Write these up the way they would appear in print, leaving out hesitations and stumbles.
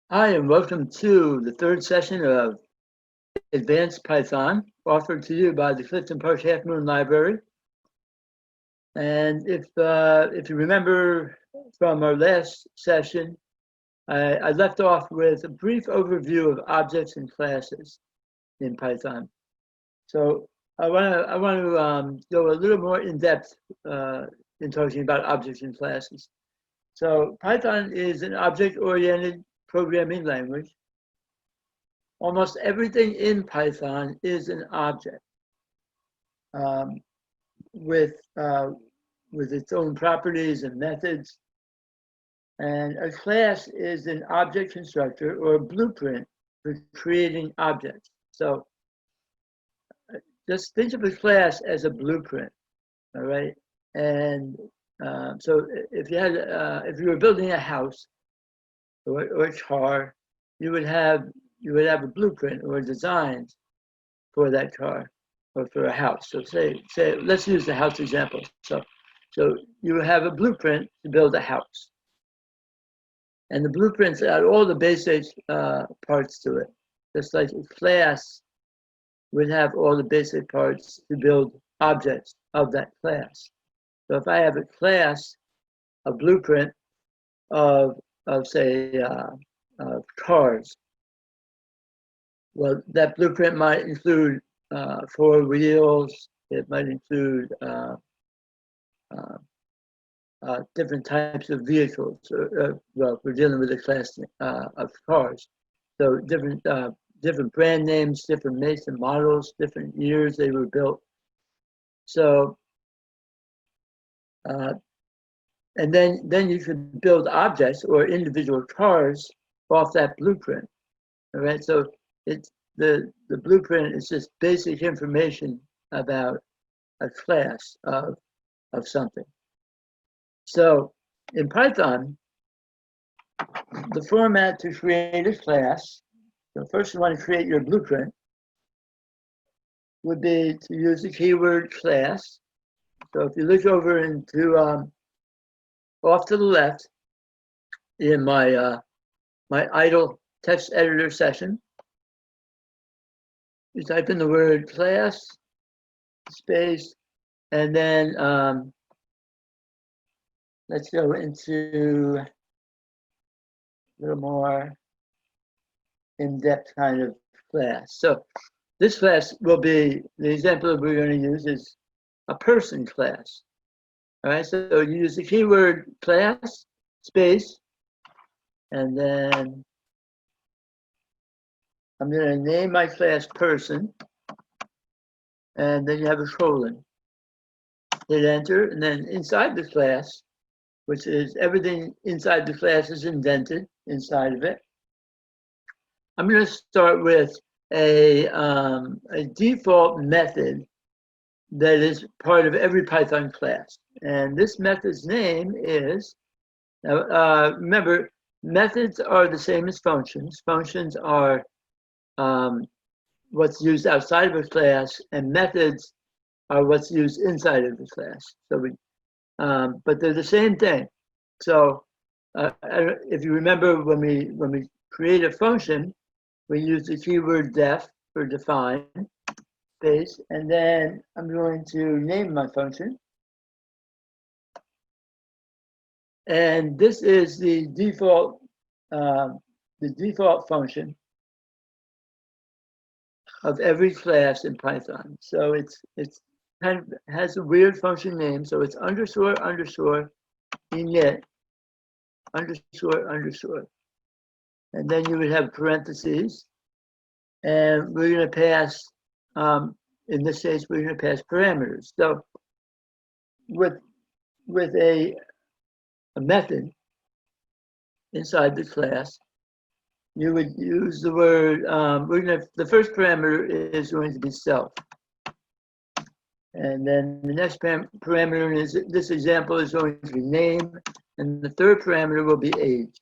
Hi, and welcome to the third session of Advanced Python, offered to you by the Clifton Park Half Moon Library. And if you remember from our last session, I left off with a brief overview of objects and classes in Python. So I want to go a little more in depth in talking about objects and classes. So Python is an object-oriented programming language. Almost everything in Python is an object um, with its own properties and methods. And a class is an object constructor or a blueprint for creating objects. So just think of a class as a blueprint, all right? And so if you were building a house or a car, you would have a blueprint or designs for that car or for a house. So say let's use the house example. So you have a blueprint to build a house, and the blueprints add all the basic parts to it, just like a class would have all the basic parts to build objects of that class. So if I have a class, a blueprint of say cars, well, that blueprint might include 4 wheels. It might include different types of vehicles. Well, we're dealing with a class of cars, so different brand names, different makes and models, different years they were built. So, and then you could build objects or individual cars off that blueprint. All right, so it's the blueprint is just basic information about a class of something. So in Python, the format to create a class, so first you want to create your blueprint, would be to use the keyword class. So if you look over into off to the left in my my idle text editor session, you type in the word class, space, and then let's go into a little more in-depth kind of class. So this class will be, the example that we're going to use is a person class. All right, so you use the keyword class, space, and then I'm going to name my class person, and then you have a colon. Hit enter, and then inside the class, which is everything inside the class is indented inside of it. I'm going to start with a default method that is part of every Python class. And this method's name is, remember, methods are the same as functions. Functions are what's used outside of a class, and methods are what's used inside of the class. So but they're the same thing. So if you remember, when we create a function, we use the keyword def for define, space, and then I'm going to name my function. And this is the default function of every class in Python. So it's kind of has a weird function name. So it's underscore init underscore. And then you would have parentheses. And we're going to pass, in this case, we're going to pass parameters. So with a method inside the class, you would use the word, the first parameter is going to be self. And then the next parameter is, this example is going to be name, and the third parameter will be age.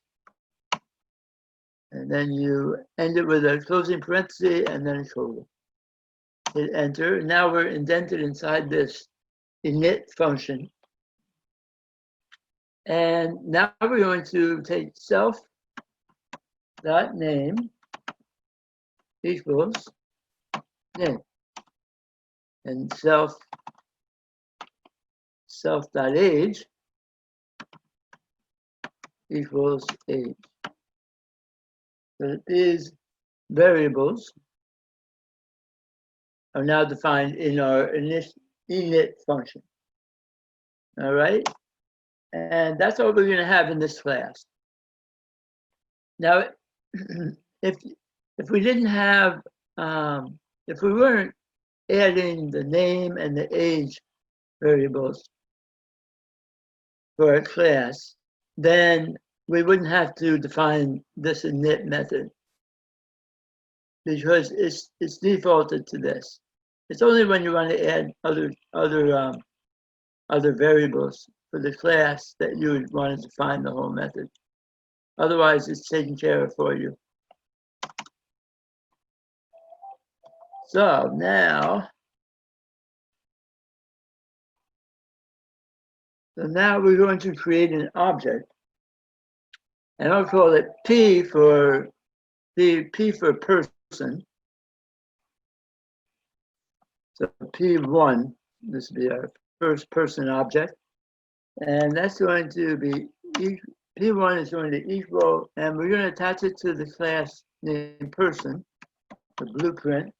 And then you end it with a closing parenthesis and then a colon. Hit enter. Now we're indented inside this init function. And now we're going to take self, dot name equals name, and self dot age equals age. So these variables are now defined in our init function. All right, and that's all we're going to have in this class. Now, if we didn't have, if we weren't adding the name and the age variables for a class, then we wouldn't have to define this init method because it's defaulted to this. It's only when you want to add other variables for the class that you would want to define the whole method. Otherwise, it's taken care of for you. So now we're going to create an object, and I'll call it P for person. So P1, this will be our first person object, and that's going to be P1 is going to equal, and we're going to attach it to the class named person, the blueprint,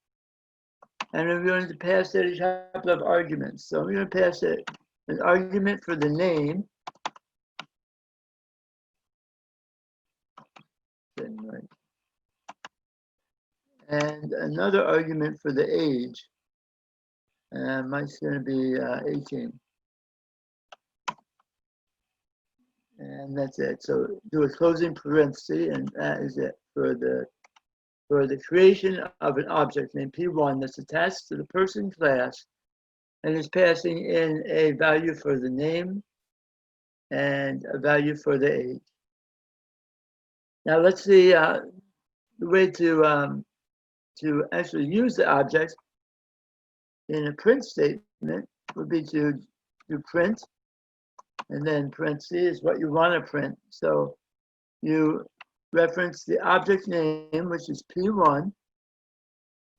and we're going to pass it a couple of arguments. So we're going to pass it an argument for the name, and another argument for the age, and mine's going to be 18. And that's it. So do a closing parenthesis, and that is it for the creation of an object named P1 that's attached to the person class and is passing in a value for the name and a value for the age. Now let's see the way to actually use the object in a print statement would be to do print, and then parentheses what you want to print. So you reference the object name, which is P1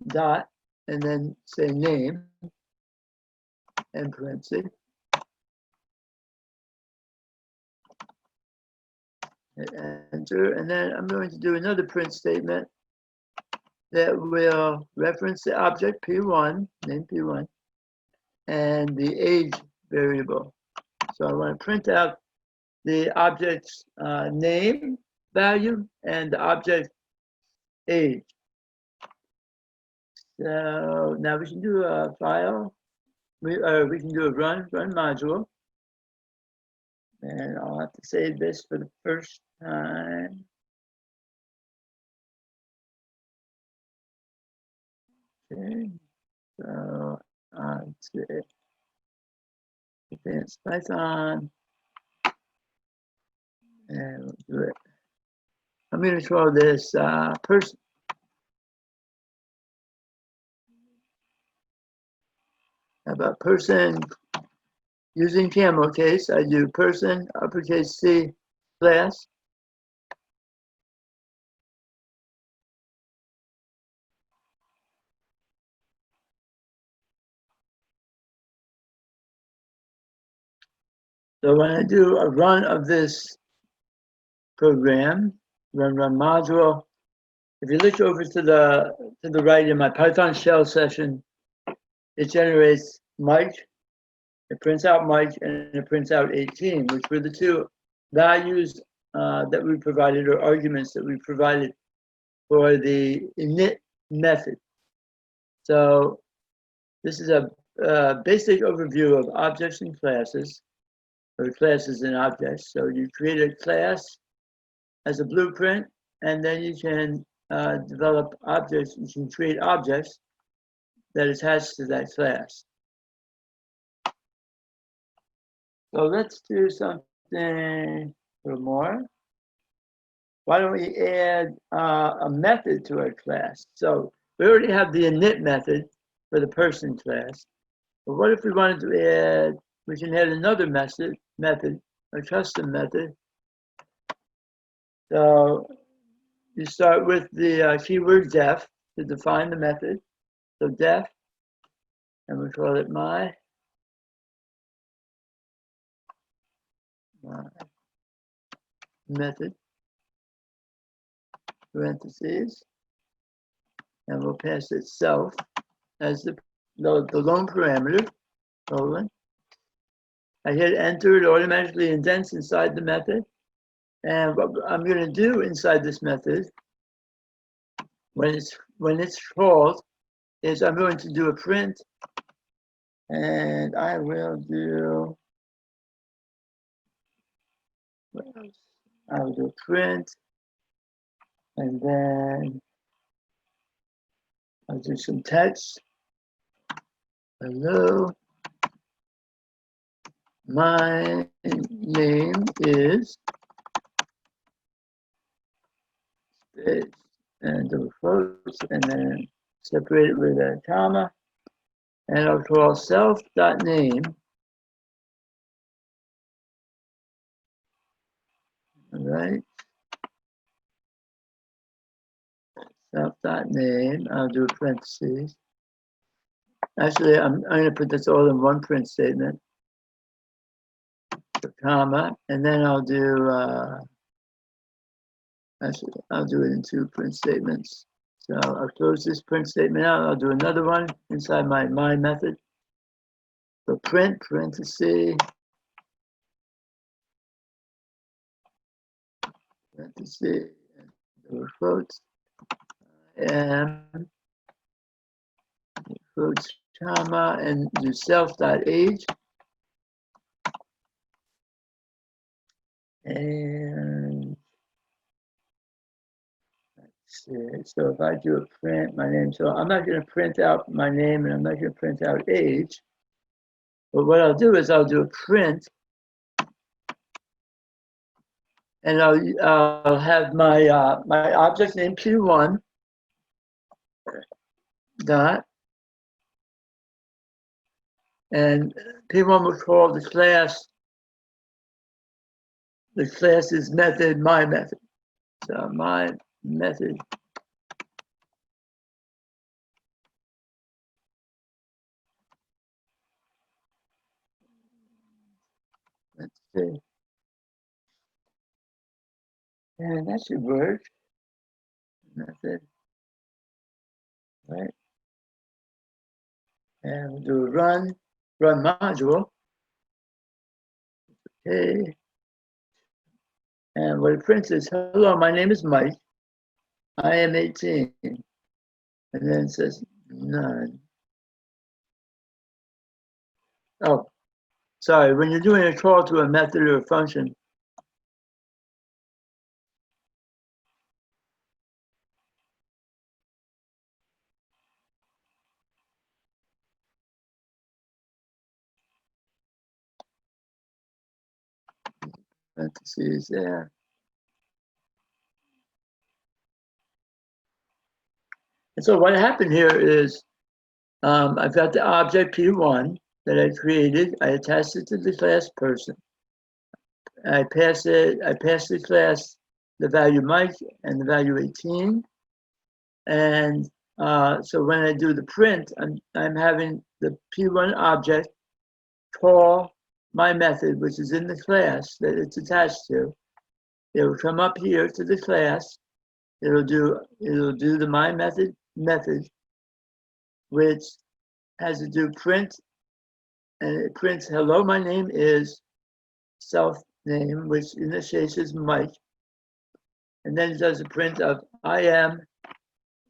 dot, and then say name and parentheses. Hit enter, and then I'm going to do another print statement that will reference the object P1, name P1, and the age variable. So I want to print out the object's name value and the object age. So now we can do a file. We can do a run module. And I'll have to save this for the first time. Okay, so to advanced Python, and we'll do it. I'm going to call this person. How about person using camel case? I do person, uppercase C, class. So when I do a run of this program, run module, if you look over to the right in my Python shell session, it generates Mike, it prints out Mike, and it prints out 18, which were the two values that we provided, or arguments that we provided for the init method. So this is a basic overview of objects and classes, or classes and objects. So you create a class as a blueprint, and then you can develop objects. You can create objects that attach to that class. So let's do something a little more. Why don't we add a method to our class? So we already have the init method for the person class. But what if we wanted to add, we can add another method, a custom method. So you start with the keyword def to define the method. So def, and we call it my method, parentheses, and we'll pass it self as the lone parameter, colon. I hit enter, it automatically indents inside the method. And what I'm going to do inside this method, when it's called, is I'm going to do a print, and I will do, what else? I will do a print, and then I'll do some text. Hello, my name is space and double quotes, and then separate it with a comma, and I'll call self.name. All right, self.name. I'll do a parentheses. Actually, I'm going to put this all in one print statement, a comma, and then I'll do. Actually, I'll do it in two print statements. So I'll close this print statement out. I'll do another one inside my method. So print, parenthesis, parenthesis, and quotes, and quotes, comma, and do self.age. And so if I do a print, my name, so I'm not going to print out my name and I'm not going to print out age. But what I'll do is I'll do a print, and I'll have my my object name P1 dot, and P1 will call the class. The class is method, my method. So my method. Let's see. And that should work. Method. Right. And we'll do a run module. Okay. And what it prints is, hello, my name is Mike. I am 18. And then it says none. Oh, sorry. When you're doing a call to a method or a function, parentheses there. And so what happened here is I've got the object P1 that I created. I attached it to the class person. I pass the class the value Mike and the value 18. And so when I do the print, I'm having the P1 object call my method, which is in the class that it's attached to. It will come up here to the class. It'll do the my method, which has to do print, and it prints hello, my name is self name, which in this case is Mike. And then it does a print of I am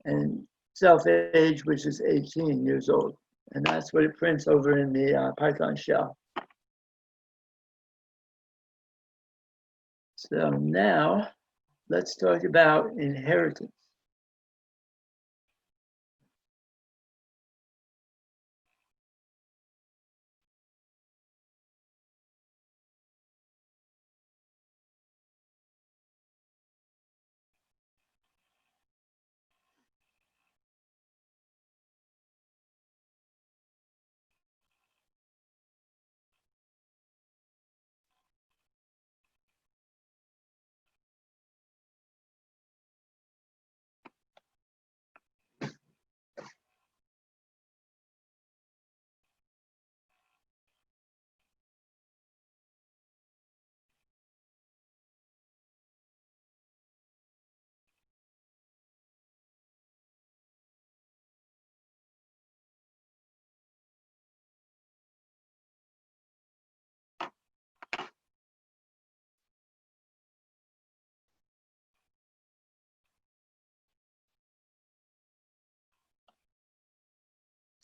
and self age, which is 18 years old. And that's what it prints over in the Python shell. So now let's talk about inheritance.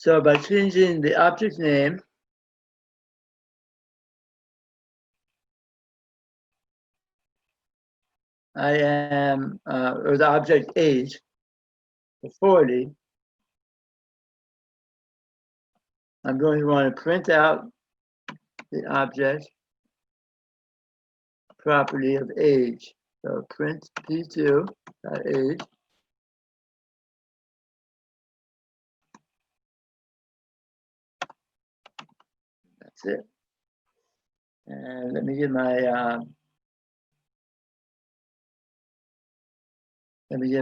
So by changing the object name, I am, or the object age, to 40, I'm going to want to print out the object property of age. So print p2.age. That's it. And let me get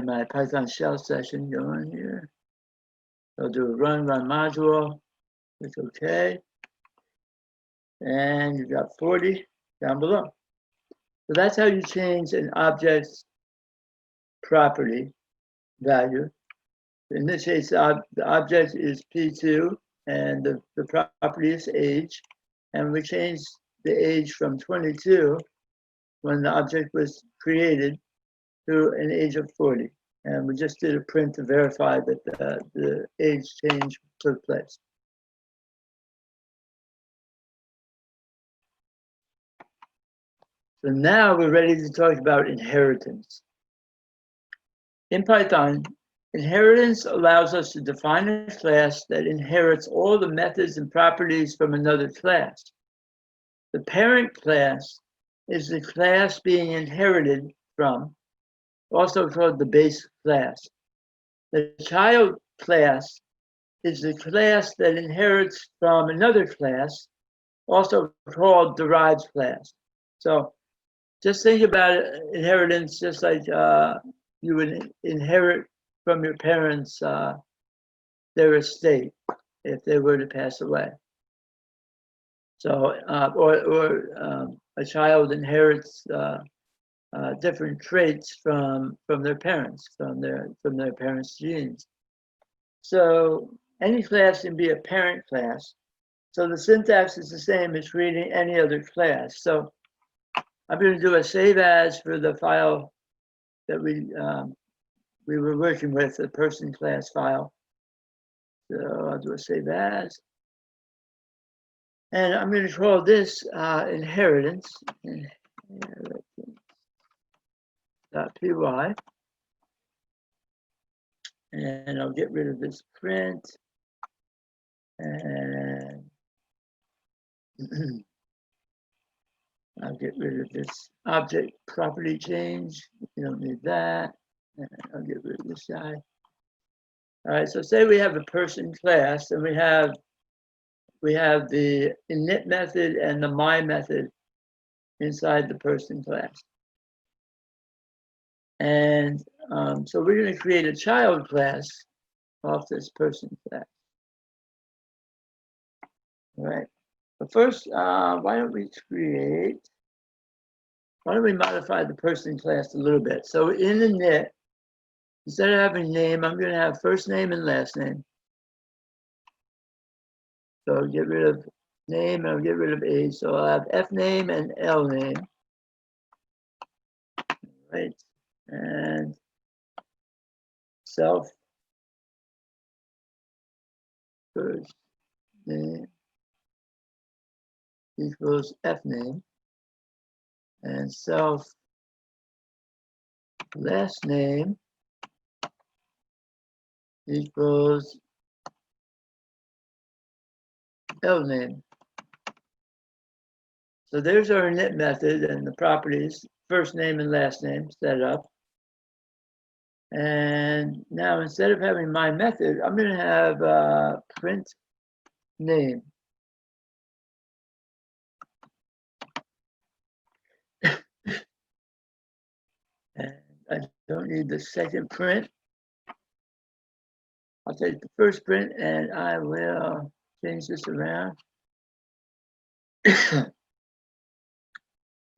my Python shell session going here. I'll do a run module. It's okay. And you've got 40 down below. So that's how you change an object's property value. In this case, the object is P2 and the property is age. And we changed the age from 22 when the object was created to an age of 40. And we just did a print to verify that the age change took place. So now we're ready to talk about inheritance. In Python, inheritance allows us to define a class that inherits all the methods and properties from another class. The parent class is the class being inherited from, also called the base class. The child class is the class that inherits from another class, also called derived class. So just think about inheritance just like you would inherit from your parents their estate if they were to pass away. So, a child inherits different traits from their parents, from their parents' genes. So any class can be a parent class. So the syntax is the same as creating any other class. So I'm going to do a save as for the file that we were working with, the person class file. So I'll do a save as. And I'm going to call this inheritance. .py. And I'll get rid of this print. And I'll get rid of this object property change. You don't need that. And I'll get rid of this guy. All right, so say we have a person class and we have the init method and the my method inside the person class. And so we're going to create a child class off this person class. All right. But first, why don't we modify the person class a little bit? So in the init, instead of having name, I'm going to have first name and last name. So I'll get rid of name and I'll get rid of age. So I'll have F name and L name. Right. And self first name equals F name. And self last name equals L name. So there's our init method and the properties, first name and last name set up. And now instead of having my method, I'm going to have print name. And I don't need the second print. I'll take the first print and I will change this around.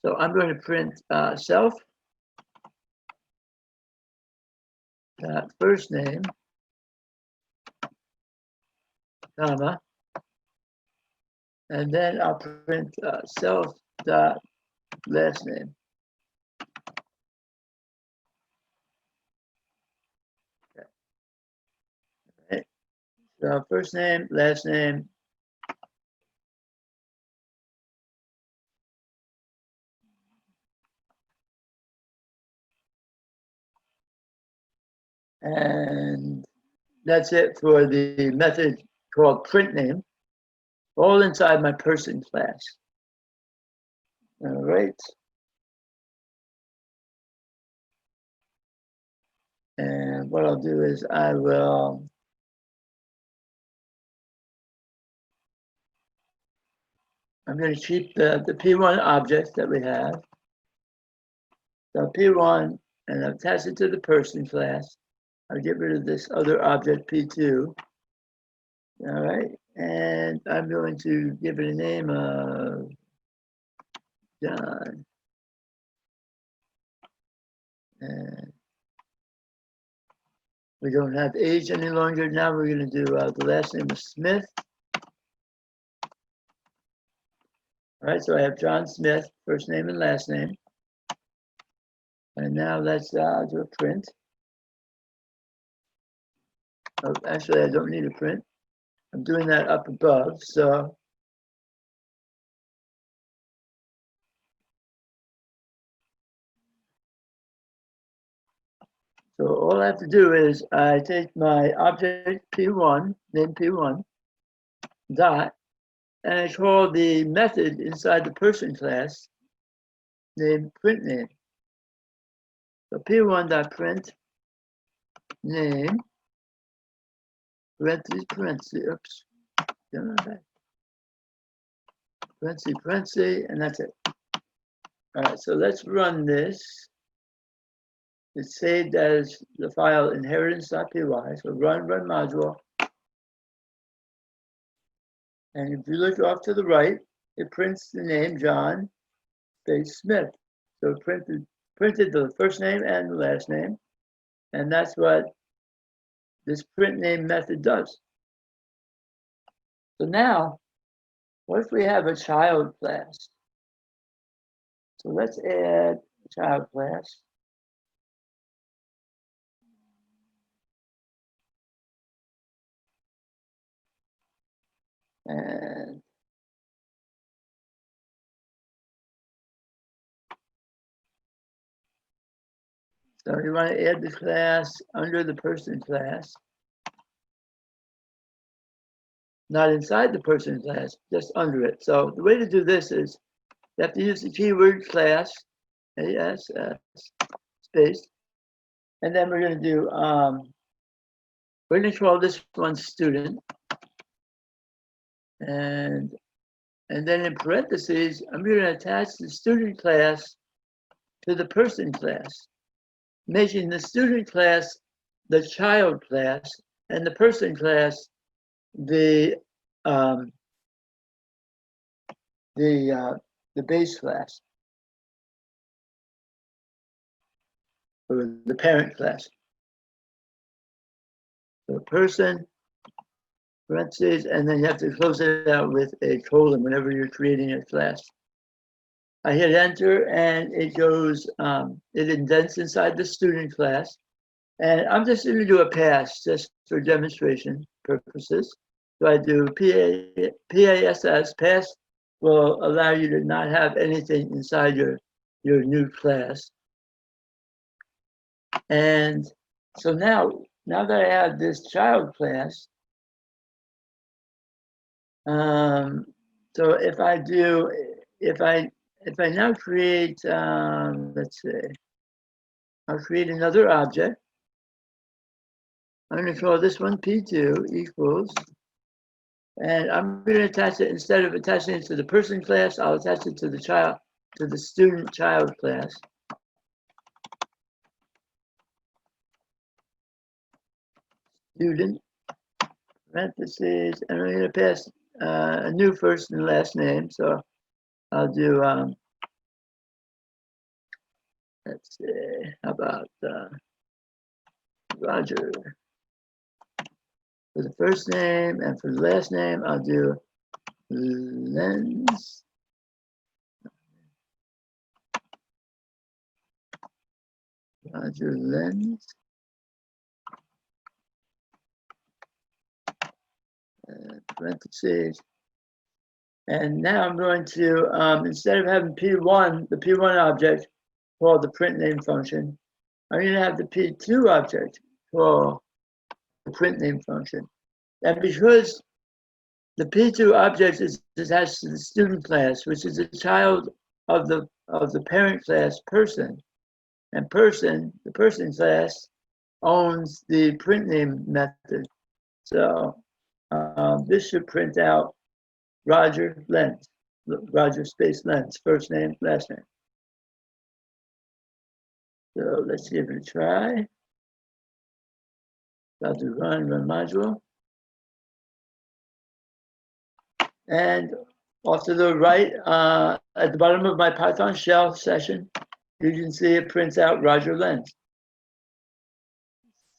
So I'm going to print self, first name, comma, and then I'll print self dot last name. Okay. Right. So first name, last name. And that's it for the method called print name, all inside my person class. All right. And what I'll do is I'm going to keep the P1 object that we have. So P1, and attach it to the person class. I'll get rid of this other object, P2. All right. And I'm going to give it a name of John. And we don't have age any longer. Now we're going to do the last name of Smith. All right, so I have John Smith, first name and last name. And now let's do a print. Oh, actually, I don't need a print. I'm doing that up above, so all I have to do is I take my object P1, name P1, dot, and I call the method inside the person class named print name. So P1.print name, parentheses, oops, parentheses, and that's it. All right, so let's run this. It's saved as the file inheritance.py. So run module. And if you look off to the right, it prints the name John space Smith. So it printed the first name and the last name. And that's what this print name method does. So now, what if we have a child class? So let's add a child class. And so you want to add the class under the person class. Not inside the person class, just under it. So the way to do this is you have to use the keyword class, ASS, space. And then we're going to do, we're going to call this one student. And then in parentheses, I'm going to attach the student class to the person class, making the student class the child class and the person class the base class, or the parent class. So person, parentheses, and then you have to close it out with a colon whenever you're creating a class. I hit enter and it goes, it indents inside the student class. And I'm just going to do a pass just for demonstration purposes. So I do PASS, pass will allow you to not have anything inside your new class. And so now that I have this child class, so if I now create, let's say, I'll create another object. I'm going to call this one P2 equals, and I'm going to attach it, instead of attaching it to the person class, I'll attach it to the student child class. Student, parentheses, and I'm going to pass a new first and last name. So I'll do, let's see, how about Roger for the first name, and for the last name, I'll do Lens. Roger Lens. parentheses. And now I'm going to, instead of having P1, the P1 object called the print name function, I'm going to have the P2 object called the print name function. And because the P2 object is attached to the student class, which is a child of the parent class person, and the person class owns the print name method. So this should print out Roger Lens, Roger space Lens, first name, last name. So let's give it a try. About to run module. And off to the right, at the bottom of my Python shell session, you can see it prints out Roger Lens.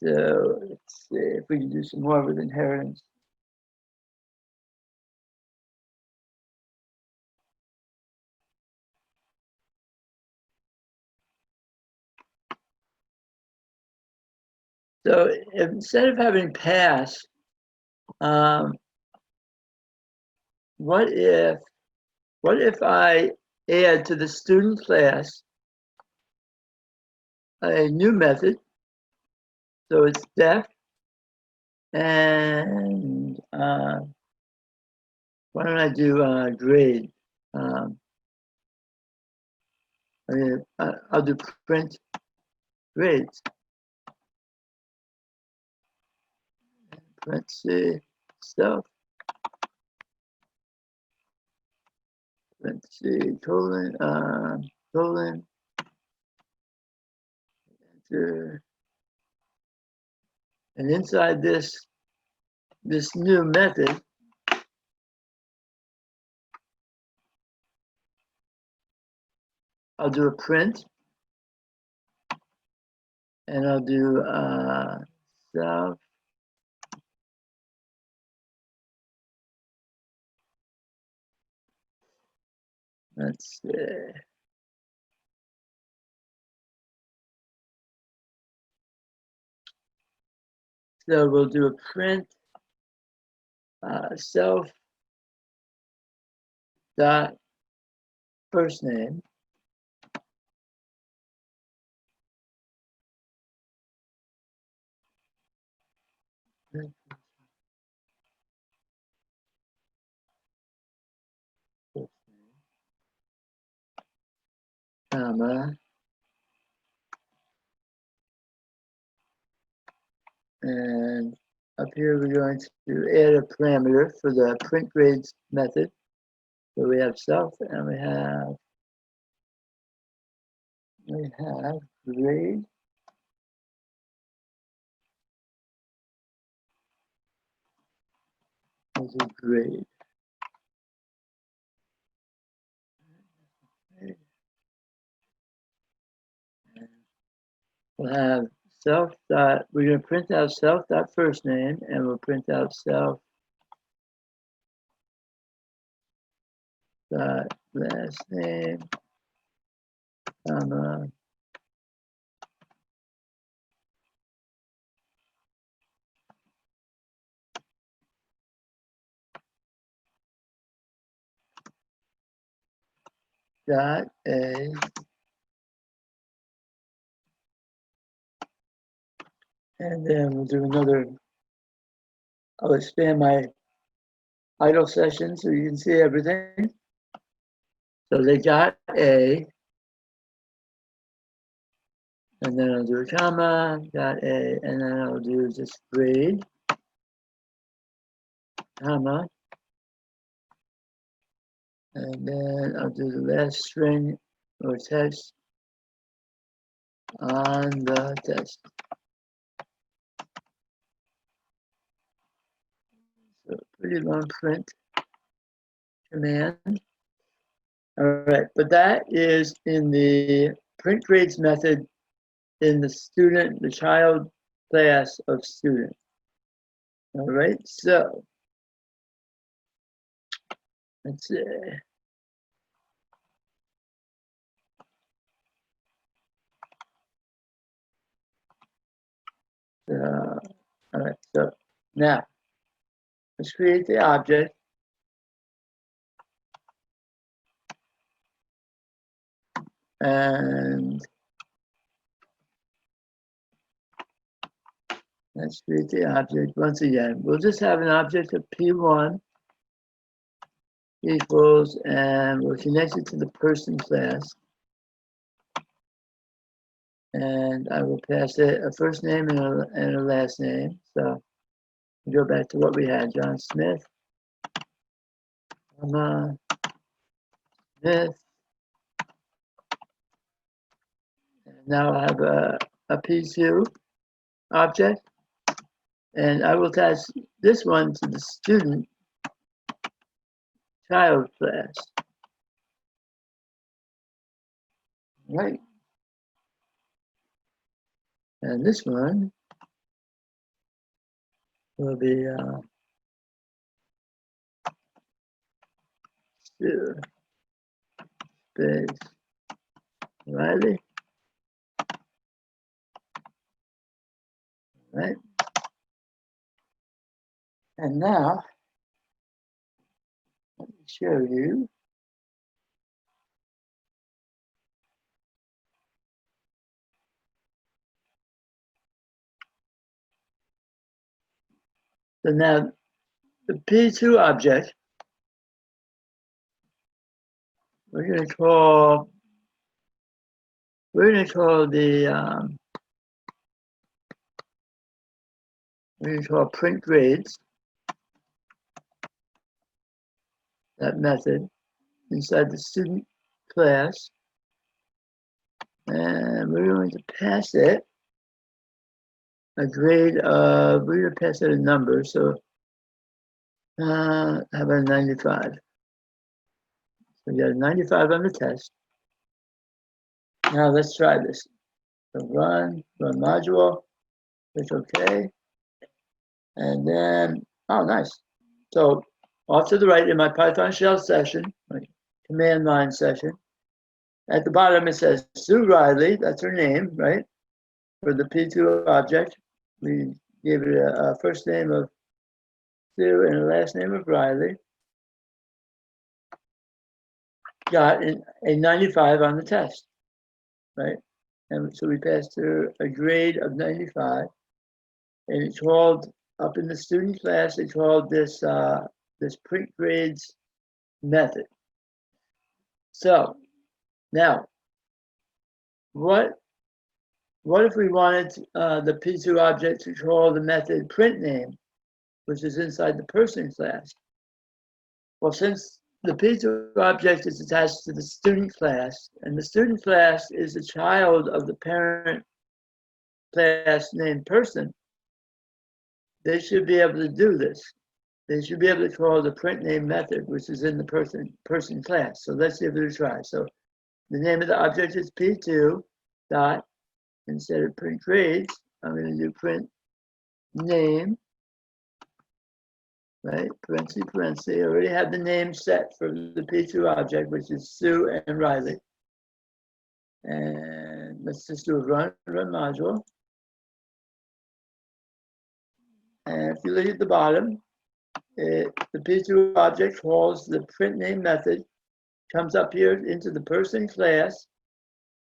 So let's see if we can do some more with inheritance. So instead of having pass, what if I add to the student class a new method? So it's def, and why don't I do grade? I'll do print grades. Print stuff. Print colon colon. Enter. And inside this new method, I'll do a print, and I'll do self. Let's see. So we'll do a print self dot first name. Comma, and up here we're going to add a parameter for the print grades method. So we have self, and we have grade. As a grade. We'll have self dot, we're going to print out self dot first name, and we'll print out self dot last name, comma, dot a, and then we'll do another, I'll expand my idle session so you can see everything. So they got a, and then I'll do a comma, got a, and then I'll do just grade, comma, and then I'll do the last string or text on the test. So pretty long print command. All right, but that is in the print grades method in the child class of student. All right, so let's see. All right, so now Let's create the object. And let's create the object once again. We'll just have an object of P1 equals, and we'll connect it to the person class. And I will pass it a first name and a last name. So we go back to what we had, John Smith, Smith. And now I have a P2 object, and I will attach this one to the student child class. Right. And this one will be space Riley. Right. And now let me show you. So now the P2 object, we're going to call print grades, that method, inside the student class. And we're going to pass it a grade of, we're going to pass it a number. So how about 95? So we got a 95 on the test. Now let's try this. So run module, click OK. And then, oh, nice. So off to the right in my Python shell session, my command line session, at the bottom it says Sue Riley, that's her name, right? For the P2 object, we gave it a first name of Sue and a last name of Riley. Got a 95 on the test, right? And so we passed her a grade of 95, and it's called, up in the student class, it's called this this print grades method. So now, what if we wanted the P2 object to call the method print name, which is inside the person class? Well, since the P2 object is attached to the student class, and the student class is a child of the parent class named person, they should be able to do this. They should be able to call the print name method, which is in the person class. So let's give it a try. So the name of the object is P2 dot, instead of print grades, I'm going to do print name, right? Parentheses. I already have the name set for the P2 object, which is Sue and Riley. And let's just do a run module. And if you look at the bottom, the P2 object calls the print name method, comes up here into the person class,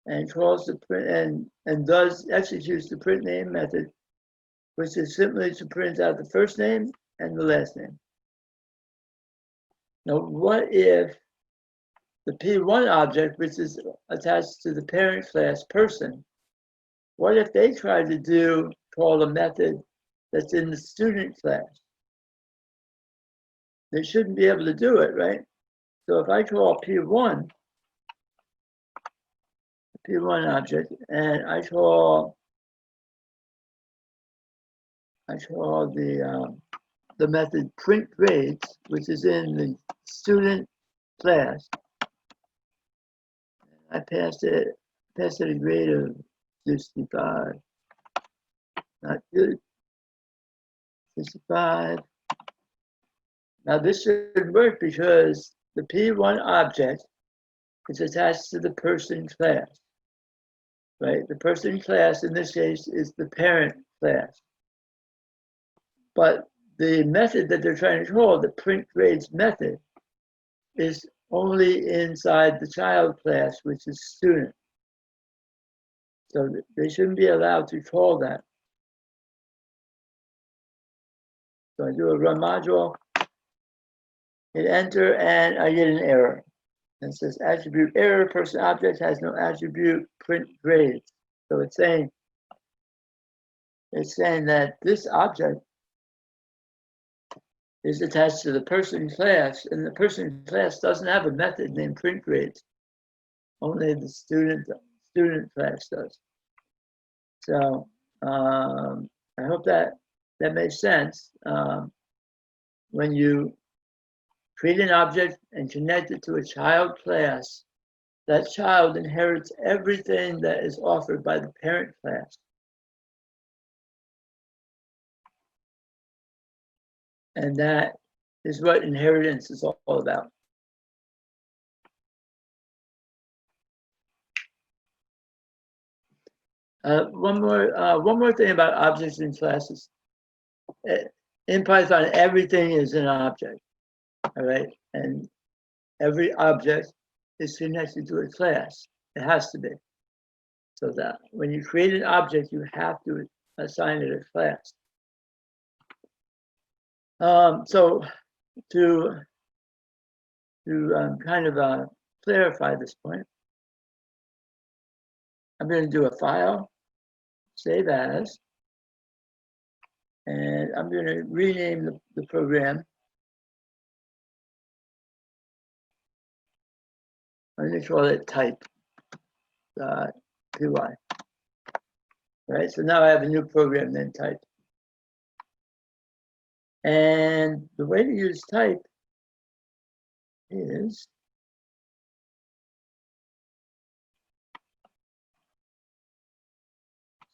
and calls the print and does executes the print name method, which is simply to print out the first name and the last name. Now, what if the P1 object, which is attached to the parent class person, what if they try to call a method that's in the student class? They shouldn't be able to do it, right? So if I call P1 object, and I call the method print grades, which is in the student class, I pass it a grade of 65. Not good. 65. Now this should work because the P1 object is attached to the person class, right? The person class in this case is the parent class. But the method that they're trying to call, the print grades method, is only inside the child class, which is student. So they shouldn't be allowed to call that. So I do a run module, hit enter, and I get an error. And it says attribute error, person object has no attribute, print grades. So it's saying that this object is attached to the person class, and the person class doesn't have a method named print grades. Only the student class does. So I hope that makes sense. When you create an object and connect it to a child class, that child inherits everything that is offered by the parent class. And that is what inheritance is all about. One more thing about objects and classes. In Python, everything is an object, all right? And every object is connected to a class. It has to be. So that when you create an object, you have to assign it a class. So to kind of clarify this point, I'm going to do a file, save as, and I'm going to rename the program. I'm going to call it type.py. Right, so now I have a new program named type. And the way to use type is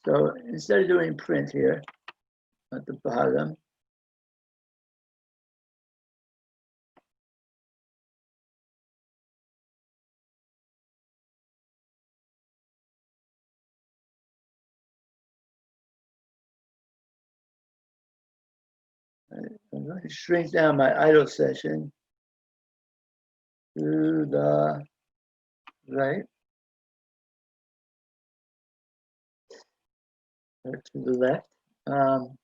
so instead of doing print here at the bottom, I'm going to shrink down my idle session to the right, or to the left. So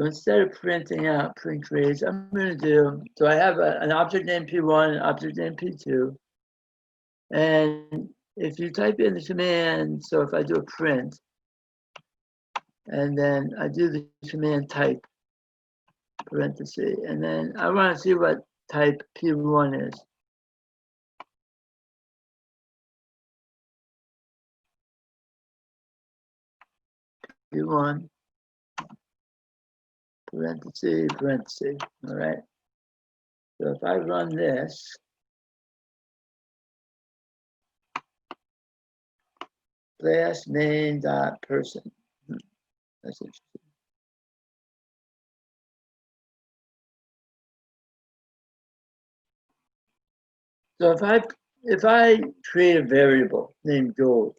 instead of printing out print grades, I'm going to do, so I have an object named P1, an object named P2. And if you type in the command, so if I do a print, and then I do the command type, parenthesis, and then I want to see what type P1 is. P1, parenthesis, parenthesis, all right? So if I run this, class name dot person. That's interesting. So if I create a variable named gold,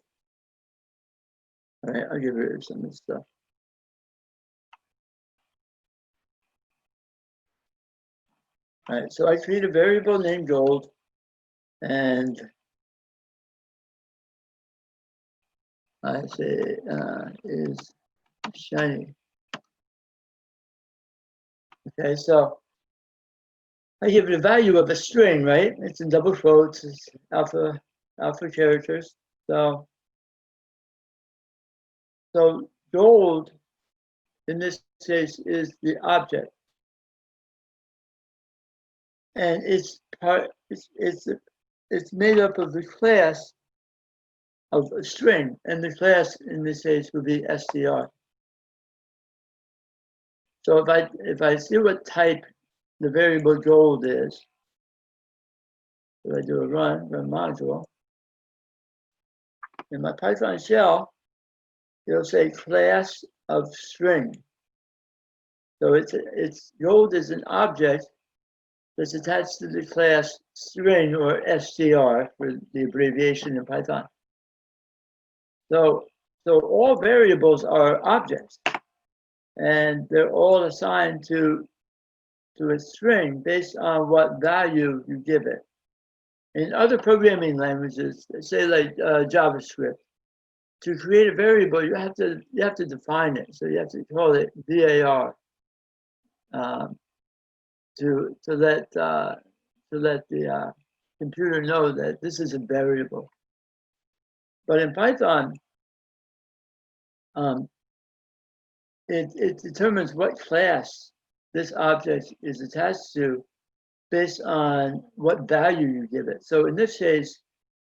all right, I'll get rid of some of this stuff. All right, so I create a variable named gold, and I say is shiny. Okay, so I give it a value of a string, right? It's in double quotes, it's alpha characters. So gold in this case is the object, and it's made up of the class of a string, and the class in this case would be str. So if I see what type the variable gold is, if I do a run module, in my Python shell, it'll say class of string. So it's gold is an object that's attached to the class string, or str for the abbreviation in Python. So all variables are objects. and they're all assigned to a string based on what value you give it. In other programming languages, say like JavaScript, to create a variable, you have to define it. So you have to call it var to let the computer know that this is a variable. But in Python, it determines what class this object is attached to based on what value you give it. So in this case,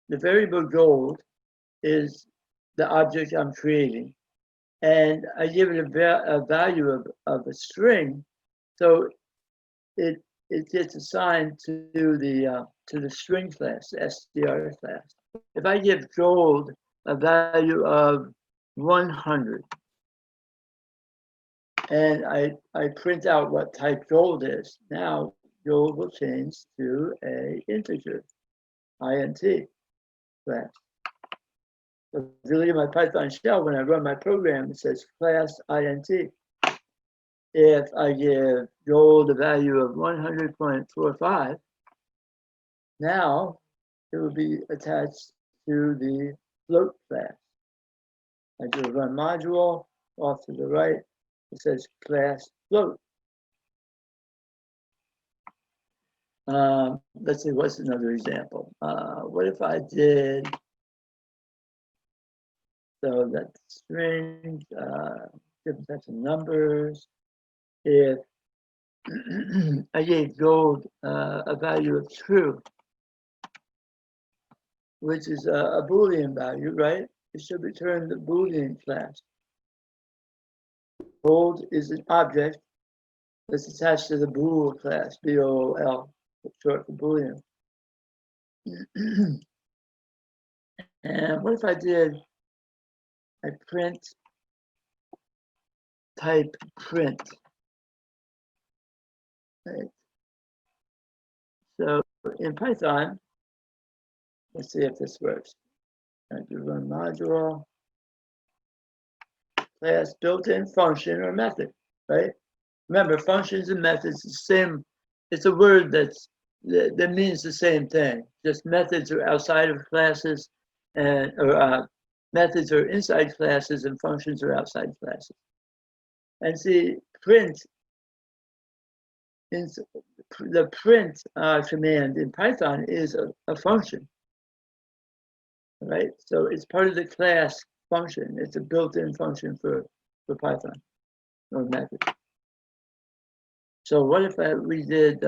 the variable gold is the object I'm creating, and I give it a value of a string, so it gets assigned to the string class, the str class. If I give gold a value of 100, and I print out what type gold is, now gold will change to a integer, int class. So if you look at my Python shell, when I run my program, it says class int. If I give gold a value of 100.45, now it will be attached to the float class. I do a run module, off to the right, it says class float. Let's see, what's another example? What if I did, so that strings, different types of numbers. If I gave gold a value of true, which is a Boolean value, right? It should return the Boolean class. Gold is an object that's attached to the bool class, B-O-O-L, short for Boolean. And what if I print type print, right? So in Python, let's see if this works. I do run module, class built-in function or method, right? Remember, functions and methods the same. It's a word that means the same thing. Just methods are outside of classes, and methods are inside classes, and functions are outside classes. And see, print is the print command in Python is a function, right? So it's part of the class function. It's a built-in function for Python or method. So what if we did?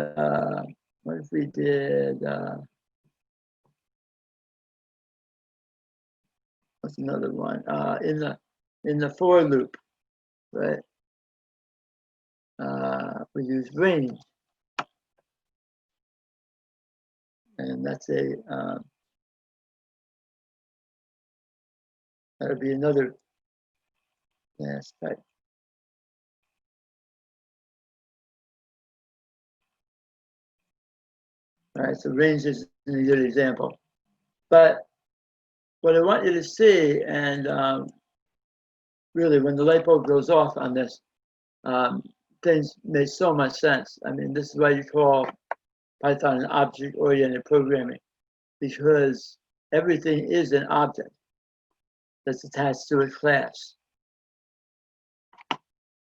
What if we did? What's another one? In the for loop, right? We use range, and that's a that'll be another class type. All right, so range is a good example. But what I want you to see, and really when the light bulb goes off on this, things make so much sense. I mean, this is why you call Python object-oriented programming, because everything is an object that's attached to a class.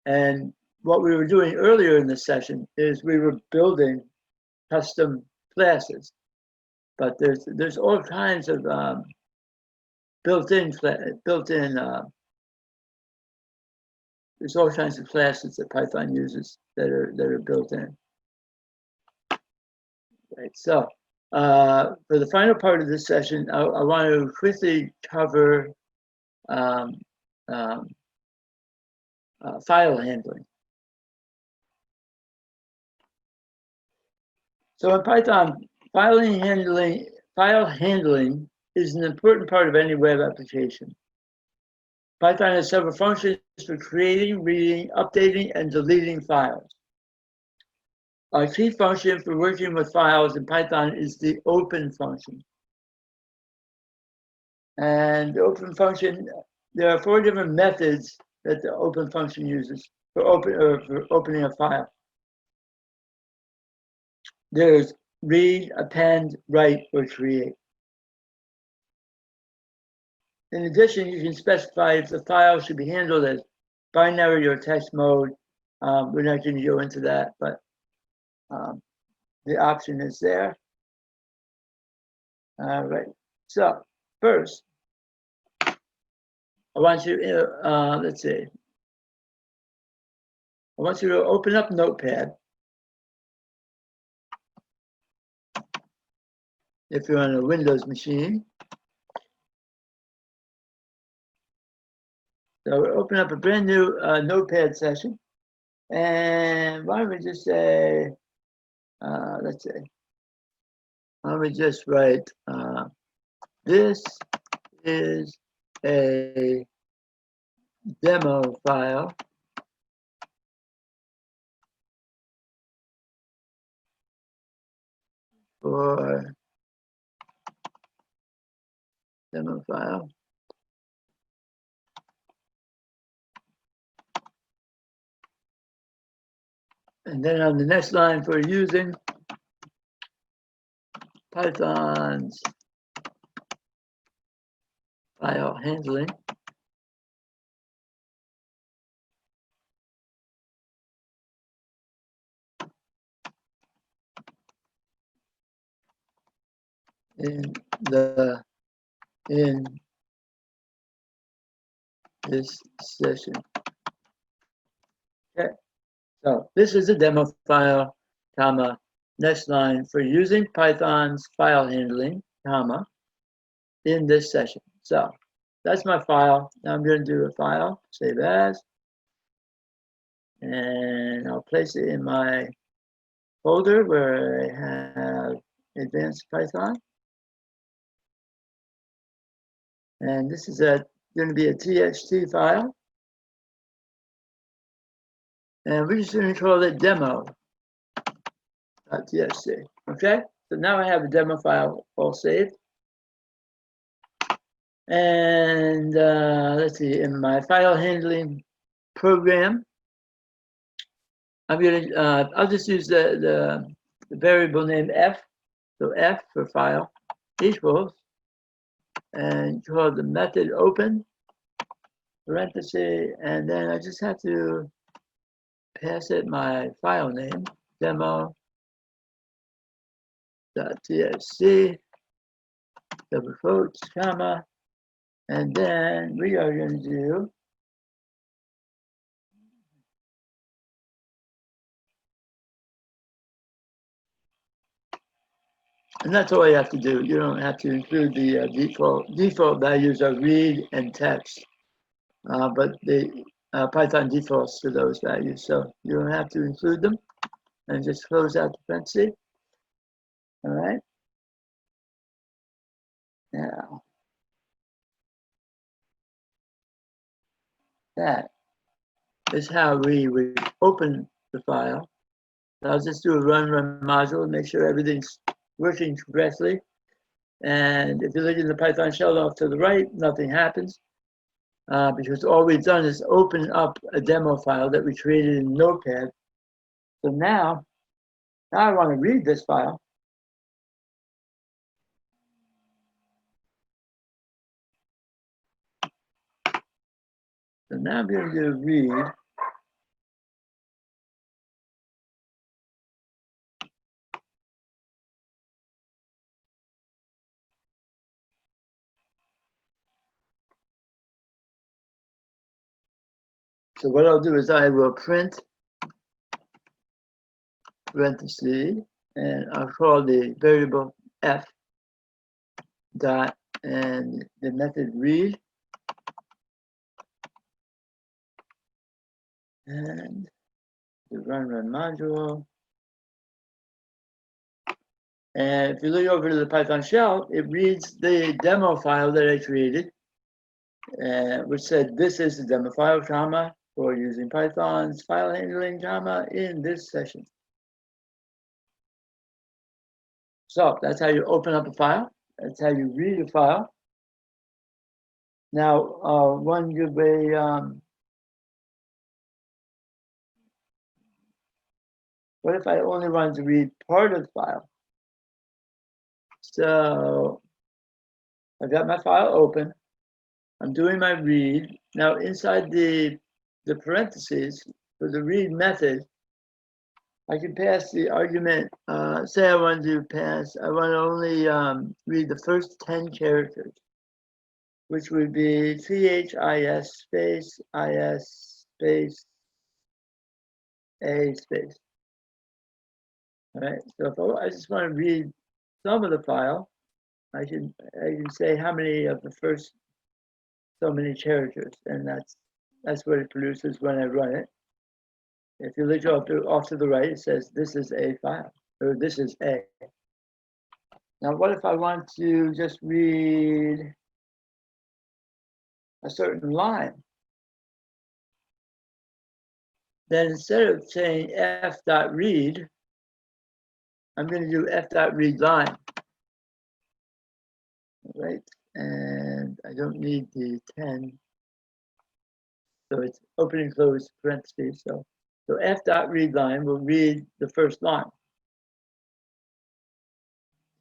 And what we were doing earlier in this session is we were building custom classes, but there's all kinds of built-in there's all kinds of classes that Python uses that are built in. Right. So for the final part of this session, I want to quickly cover file handling. So in Python, file handling is an important part of any web application. Python has several functions for creating, reading, updating, and deleting files. Our key function for working with files in Python is the open function. And the open function, there are 4 different methods that the open function uses. for opening a file. There's read, append, write, or create. In addition, you can specify if the file should be handled as binary or text mode. We're not going to go into that, but the option is there. All right. So first, I want you, let's see. I want you to open up Notepad. If you're on a Windows machine. So we'll open up a brand new Notepad session. And why don't we just say, let's say, why don't we just write, this is a demo file for demo file. And then on the next line, for using Python's file handling, in this session. Okay, so this is a demo file, comma, next line, for using Python's file handling, comma, in this session. So that's my file. Now I'm going to do a file, save as, and I'll place it in my folder where I have advanced Python. And this is going to be a TXT file. And we're just going to call it demo.txt. Okay? So now I have a demo file all saved. And let's see, in my file handling program, I'm going to, I'll just use the variable name F. So F for file equals, and call the method open, parenthesis, and then I just have to pass it my file name, demo.txt, double quotes, comma, and then we are going to do and that's all you have to do. You don't have to include the default values of read and text, but the Python defaults to those values, so you don't have to include them. And just close out the parenthesis. All right. Now that is how we would open the file. So I'll just do a run module, make sure everything's working correctly. And if you look in the Python shell off to the right, nothing happens because all we've done is open up a demo file that we created in Notepad. So now I want to read this file. So now I'm going to read. So what I'll do is I will print parenthesis, and I'll call the variable f dot and the method read, and the run module. And if you look over to the Python shell, it reads the demo file that I created, which said this is the demo file, comma, for using Python's file handling, comma, in this session. So that's how you open up a file. That's how you read a file. Now, one good way What if I only wanted to read part of the file? So I've got my file open. I'm doing my read. Now inside the parentheses for the read method, I can pass the argument. Say I want to only read the first 10 characters, which would be CHIS space IS space A space. All right. So if I just want to read some of the file, I can say how many of the first so many characters, and that's what it produces when I run it. If you look off to the right, it says this is a file, or this is A. Now, what if I want to just read a certain line? Then instead of saying f.read, I'm going to do f.read line. Right, and I don't need the 10, so it's open and close parentheses. So f.read line will read the first line.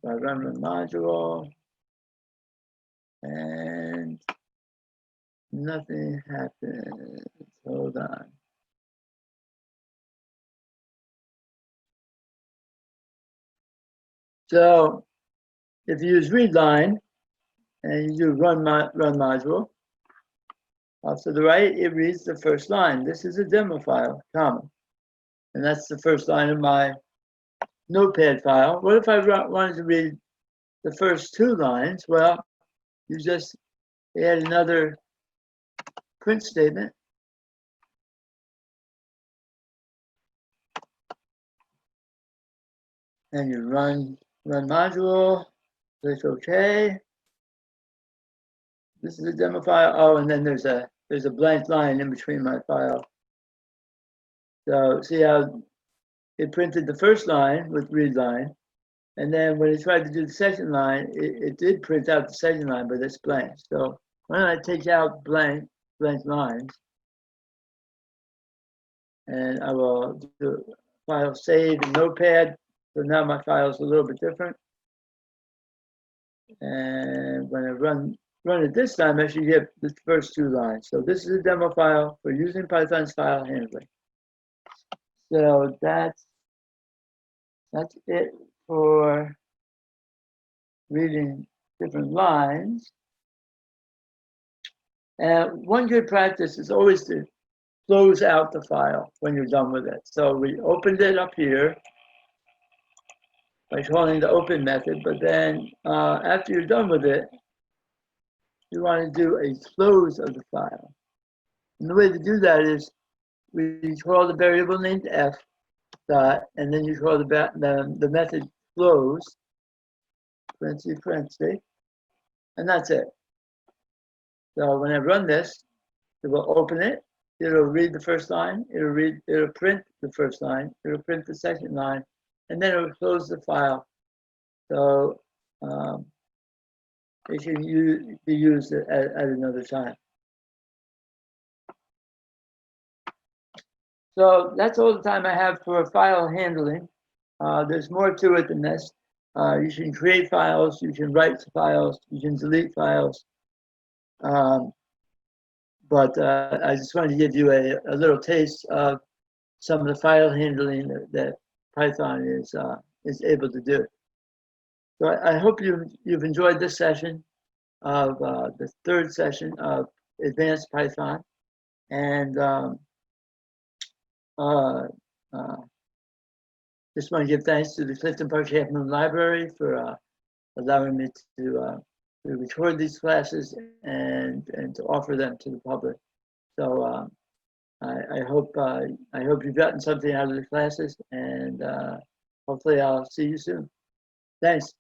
So I run the module, and nothing happens. Hold on. So if you use read line and you do run module, off to the right, it reads the first line. This is a demo file, comma, and that's the first line of my Notepad file. What if I wanted to read the first 2 lines? Well, you just add another print statement. And you run module, click OK. This is a demo file. Oh, and then there's a blank line in between my file. So see how it printed the first line with read line, and then when it tried to do the second line, it did print out the second line, but it's blank. So why don't I take out blank lines, and I will do file save in Notepad. So now my file is a little bit different. And when I run it this time, I should get the first 2 lines. So this is a demo file for using Python's file handling. So that's it for reading different lines. And one good practice is always to close out the file when you're done with it. So we opened it up here by calling the open method, but then after you're done with it, you want to do a close of the file. And the way to do that is we call the variable named f dot, and then you call the method close, parentheses, and that's it. So when I run this, it will open it. It'll read the first line. It'll print the first line. It'll print the second line, and then it'll close the file. So it can be used at another time. So that's all the time I have for file handling. There's more to it than this. You can create files, you can write files, you can delete files. But I just wanted to give you a little taste of some of the file handling that Python is able to do. So I hope you've enjoyed this session of the 3rd session of Advanced Python, and just want to give thanks to the Clifton Park Half Moon Library for allowing me to record these classes and to offer them to the public. So I hope you've gotten something out of the classes, and hopefully I'll see you soon. Thanks.